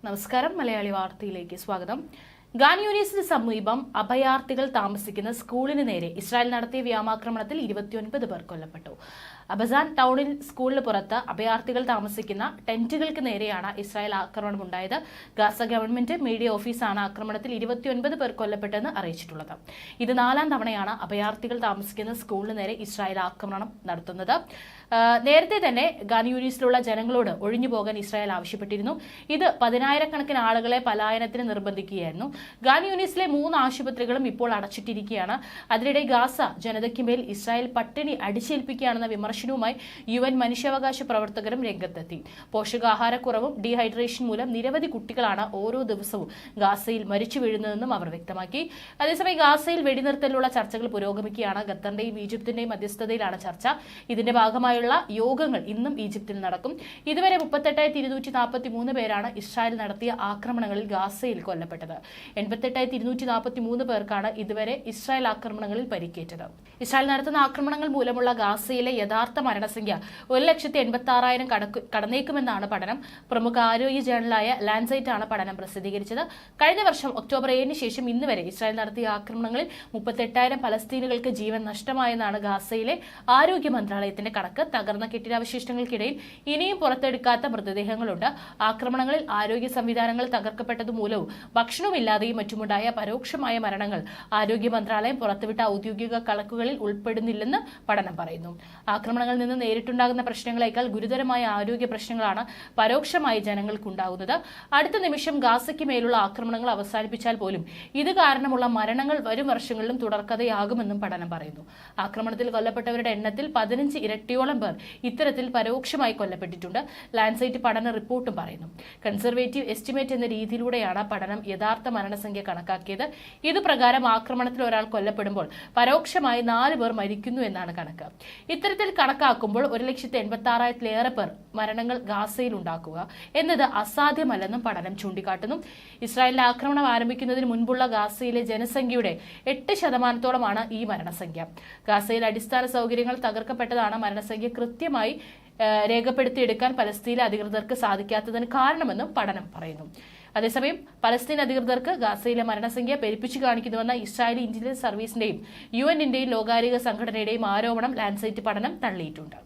നമസ്കാരം. മലയാളി വാർത്തയിലേക്ക് സ്വാഗതം. ഖാൻ യൂനിസിന് സമീപം അഭയാർത്ഥികൾ താമസിക്കുന്ന സ്കൂളിന് നേരെ ഇസ്രായേൽ നടത്തിയ വ്യോമാക്രമണത്തിൽ 29 പേർ കൊല്ലപ്പെട്ടു. അബസാൻ ടൗണിൽ സ്കൂളിന് പുറത്ത് അഭയാർത്ഥികൾ താമസിക്കുന്ന ടെന്റുകൾക്ക് നേരെയാണ് ഇസ്രായേൽ ആക്രമണം ഉണ്ടായത്. ഗാസ ഗവൺമെന്റ് മീഡിയ ഓഫീസാണ് ആക്രമണത്തിൽ 29 പേർ കൊല്ലപ്പെട്ടെന്ന് അറിയിച്ചിട്ടുള്ളത്. ഇത് 4ാം തവണയാണ് അഭയാർത്ഥികൾ താമസിക്കുന്ന സ്കൂളിന് നേരെ ഇസ്രായേൽ ആക്രമണം നടത്തുന്നത്. നേരത്തെ തന്നെ ഖാൻ യൂനിസിലുള്ള ജനങ്ങളോട് ഒഴിഞ്ഞു പോകാൻ ഇസ്രായേൽ ആവശ്യപ്പെട്ടിരുന്നു. ഇത് 10,000-കണക്കിന് ആളുകളെ പലായനത്തിന് നിർബന്ധിക്കുകയായിരുന്നു. ഖാൻ യൂനിസിലെ 3 ആശുപത്രികളും ഇപ്പോൾ അടച്ചിട്ടിരിക്കുകയാണ്. അതിനിടെ ഗാസ ജനതയ്ക്കുമേൽ ഇസ്രായേൽ പട്ടിണി അടിച്ചേൽപ്പിക്കുകയാണെന്ന വിമർശനവുമായി UN മനുഷ്യാവകാശ പ്രവർത്തകരും രംഗത്തെത്തി. പോഷകാഹാരക്കുറവും ഡീഹൈഡ്രേഷൻ മൂലം നിരവധി കുട്ടികളാണ് ഓരോ ദിവസവും ഗാസയിൽ മരിച്ചു വീഴുന്നതെന്നും അവർ വ്യക്തമാക്കി. അതേസമയം ഗാസയിൽ വെടിനിർത്തലുള്ള ചർച്ചകൾ പുരോഗമിക്കുകയാണ്. ഖത്തറിന്റെയും ഈജിപ്തിന്റെയും മധ്യസ്ഥതയിലാണ് ചർച്ച. ഇതിന്റെ ഭാഗമായുള്ള യോഗങ്ങൾ ഇന്നും ഈജിപ്തിൽ നടക്കും. ഇതുവരെ 38,243 പേരാണ് ഇസ്രായേൽ നടത്തിയ ആക്രമണങ്ങളിൽ ഗാസയിൽ കൊല്ലപ്പെട്ടത്. 88,243 പേർക്കാണ് ഇതുവരെ ഇസ്രായേൽ ആക്രമണങ്ങളിൽ പരിക്കേറ്റത്. ഇസ്രായേൽ നടത്തുന്ന ആക്രമണങ്ങൾ മൂലമുള്ള ഗാസയിലെ യഥാർത്ഥ മരണസംഖ്യ 1,86,000 കടന്നേക്കുമെന്നാണ് പഠനം. പ്രമുഖ ആരോഗ്യ ജേണലായ ലാൻസൈറ്റ് ആണ് പഠനം പ്രസിദ്ധീകരിച്ചത്. കഴിഞ്ഞ വർഷം ഒക്ടോബർ 7-ന് ശേഷം ഇന്ന് വരെ ഇസ്രായേൽ നടത്തിയ ആക്രമണങ്ങളിൽ 38,000 പലസ്തീനുകൾക്ക് ജീവൻ നഷ്ടമായെന്നാണ് ഗാസയിലെ ആരോഗ്യ മന്ത്രാലയത്തിന്റെ കണക്ക്. തകർന്ന കെട്ടിടാവശിഷ്ടങ്ങൾക്കിടയിൽ ഇനിയും പുറത്തെടുക്കാത്ത മൃതദേഹങ്ങളുണ്ട്. ആക്രമണങ്ങളിൽ ആരോഗ്യ സംവിധാനങ്ങൾ തകർക്കപ്പെട്ടതുമൂലവും ഭക്ഷണമില്ലാതെയും മറ്റുമുണ്ടായ പരോക്ഷമായ മരണങ്ങൾ ആരോഗ്യ മന്ത്രാലയം പുറത്തുവിട്ട ഔദ്യോഗിക കണക്കുകളിൽ ഉൾപ്പെടുന്നില്ലെന്ന് പഠനം പറയുന്നു. ആക്രമണങ്ങളിൽ നിന്ന് നേരിട്ടുണ്ടാകുന്ന പ്രശ്നങ്ങളേക്കാൾ ഗുരുതരമായ ആരോഗ്യ പ്രശ്നങ്ങളാണ് പരോക്ഷമായി ജനങ്ങൾക്കുണ്ടാകുന്നത്. അടുത്ത നിമിഷം ഗാസയ്ക്ക് മേലുള്ള ആക്രമണങ്ങൾ അവസാനിപ്പിച്ചാൽ പോലും ഇത് കാരണമുള്ള മരണങ്ങൾ വരും വർഷങ്ങളിലും തുടർക്കഥയാകുമെന്നും പഠനം പറയുന്നു. ആക്രമണത്തിൽ കൊല്ലപ്പെട്ടവരുടെ എണ്ണത്തിൽ 15 ഇരട്ടിയോളം പേർ ഇത്തരത്തിൽ പരോക്ഷമായി കൊല്ലപ്പെട്ടിട്ടുണ്ട്. ലാൻസൈറ്റ് പഠന റിപ്പോർട്ടും പറയുന്നു. കൺസർവേറ്റീവ് എസ്റ്റിമേറ്റ് എന്ന രീതിയിലൂടെയാണ് പഠനം യഥാർത്ഥ മരണസംഖ്യ കണക്കാക്കിയത്. ഇത് പ്രകാരം ആക്രമണത്തിൽ ഒരാൾ കൊല്ലപ്പെടുമ്പോൾ പരോക്ഷമായി 4 പേർ മരിക്കുന്നു എന്നാണ് കണക്ക്. ഇത്തരത്തിൽ കണക്കാക്കുമ്പോൾ 1,86,000-ലേറെ പേർ മരണങ്ങൾ ഗാസയിൽ ഉണ്ടാക്കുക എന്നത് അസാധ്യമല്ലെന്നും പഠനം ചൂണ്ടിക്കാട്ടുന്നു. ഇസ്രായേലിന്റെ ആക്രമണം ആരംഭിക്കുന്നതിന് മുൻപുള്ള ഗാസയിലെ ജനസംഖ്യയുടെ 8% ഈ മരണസംഖ്യ. ഗാസയിൽ അടിസ്ഥാന സൗകര്യങ്ങൾ തകർക്കപ്പെട്ടതാണ് മരണസംഖ്യ കൃത്യമായി രേഖപ്പെടുത്തിയെടുക്കാൻ പലസ്തീൻ അധികൃതർക്ക് സാധിക്കാത്തതിന് കാരണമെന്നും പഠനം പറയുന്നു. അതേസമയം പലസ്തീൻ അധികൃതർക്ക് ഗാസയിലെ മരണസംഖ്യ പെരുപ്പിച്ചു കാണിക്കുന്നുവെന്ന ഇസ്രായേലി ഇന്റലിജൻസ് സർവീസിന്റെയും UN ലോകാരോഗ്യ സംഘടനയുടെയും ആരോപണം ലാൻസൈറ്റ് പഠനം തള്ളിയിട്ടുണ്ട്.